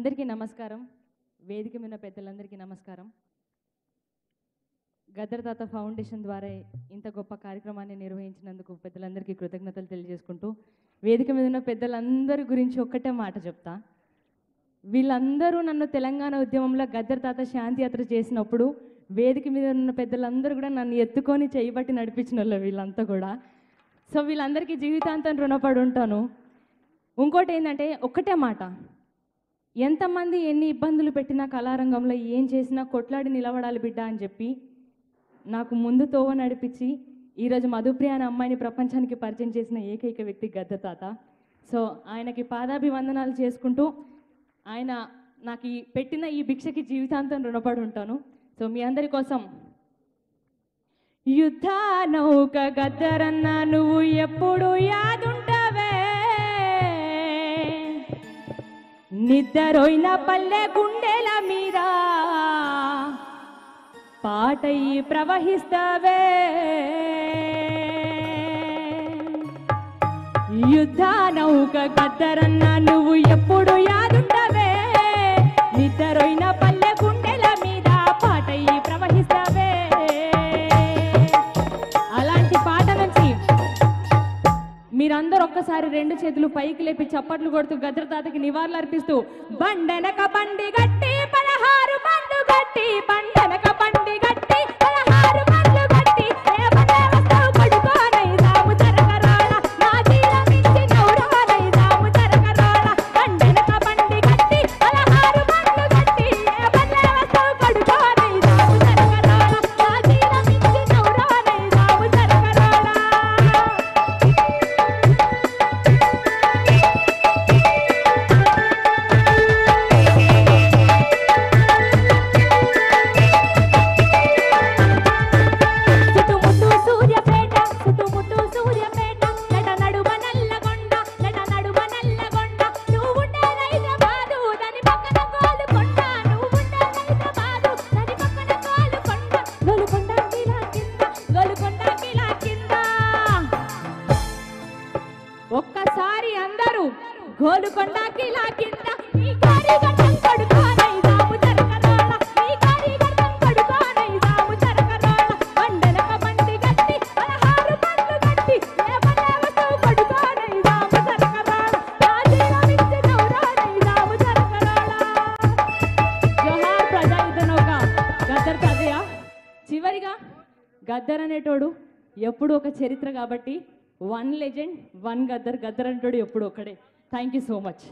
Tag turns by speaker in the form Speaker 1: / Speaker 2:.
Speaker 1: అందరికీ నమస్కారం. వేదిక మీద పెద్దలందరికీ నమస్కారం. గద్దర్ తాత ఫౌండేషన్ ద్వారా ఇంత గొప్ప కార్యక్రమాన్ని నిర్వహించినందుకు పెద్దలందరికీ కృతజ్ఞతలు తెలియజేసుకుంటూ, వేదిక మీద ఉన్న పెద్దలందరి గురించి ఒక్కటే మాట చెప్తా. వీళ్ళందరూ నన్ను తెలంగాణ ఉద్యమంలో గద్దర్ తాత శాంతి యాత్ర చేసినప్పుడు వేదిక మీద ఉన్న పెద్దలందరూ కూడా నన్ను ఎత్తుకొని చేయబట్టి నడిపించిన వాళ్ళు వీళ్ళంతా కూడా. సో వీళ్ళందరికీ జీవితాంతం రుణపడి ఉంటాను. ఇంకోటి ఏంటంటే ఒక్కటే మాట, ఎంతమంది ఎన్ని ఇబ్బందులు పెట్టినా కళారంగంలో ఏం చేసినా కొట్లాడి నిలబడాలి బిడ్డ అని చెప్పి నాకు ముందు తోవ నడిపించి ఈరోజు మధుప్రియ అనే అమ్మాయిని ప్రపంచానికి పరిచయం చేసిన ఏకైక వ్యక్తి గద్దర్ తాత. సో ఆయనకి పాదాభివందనాలు చేసుకుంటూ ఆయన నాకు పెట్టిన ఈ భిక్షకి జీవితాంతం రుణపడి ఉంటాను. సో మీ అందరి కోసం యుద్ధ నౌక గద్దరన్న నువ్వు ఎప్పుడు యాదుంటవే, నిద్రపోయిన పల్లె గుండెల మీద పాటై ప్రవహిస్తావే. యుద్ధ నౌక గద్దరన్న నువ్వు ఎప్పుడు యాదుంటవే, నిద్రపోయిన పల్లె గుండెల మీద పాటై ప్రవహిస్తావే. అలాంటి పాట నుంచి మీరందరూ ఒక్కసారి రెండు చేతులు పైకి లేపి చప్పట్లు కొడుతూ గద్దర్ తాతకి నివాళులు అర్పిస్తూ, బండెనక బండి గట్టి 16 బండ్లు గట్టి, బండెనక బండి గట్టి 16 బండ్లు గట్టి, ఏమనే వస్తావు పడుకోనై రాము జరగరాడ, నా తీర మించి నౌరానై రాము జరగరాడ. బండెనక బండి గట్టి 16 బండ్లు గట్టి, ఏమనే వస్తావు పడుకోనై రాము జరగరాడ, నా తీర మించి నౌరానై రాము జరగరాడ. ఒక్కసారి అందరూ గోలుకొండ కిలా కింద నీ కారి గడ్డం పడుకోనై రాము జరగరాడ, నీ కారి గడ్డం పడుకోనై రాము జరగరాడ. బండెనక బండి గట్టి 16 బండ్లు గట్టి, ఏమనే వస్తావు పడుకోనై రాము జరగరాడ, నా తీర మించి నౌరానై రాము జరగరాడ. జోహార్ ప్రజాయుద్ధ నౌక గద్దర్ తాతయ్య. చివరిగా గద్దర్ అనేటోడు ఎప్పుడు ఒక చరిత్ర కాబట్టి, 1 లెజెండ్ 1 గద్దర్. గద్దర్ అంటాడు ఎప్పుడు ఒక్కడే. Thank you so much.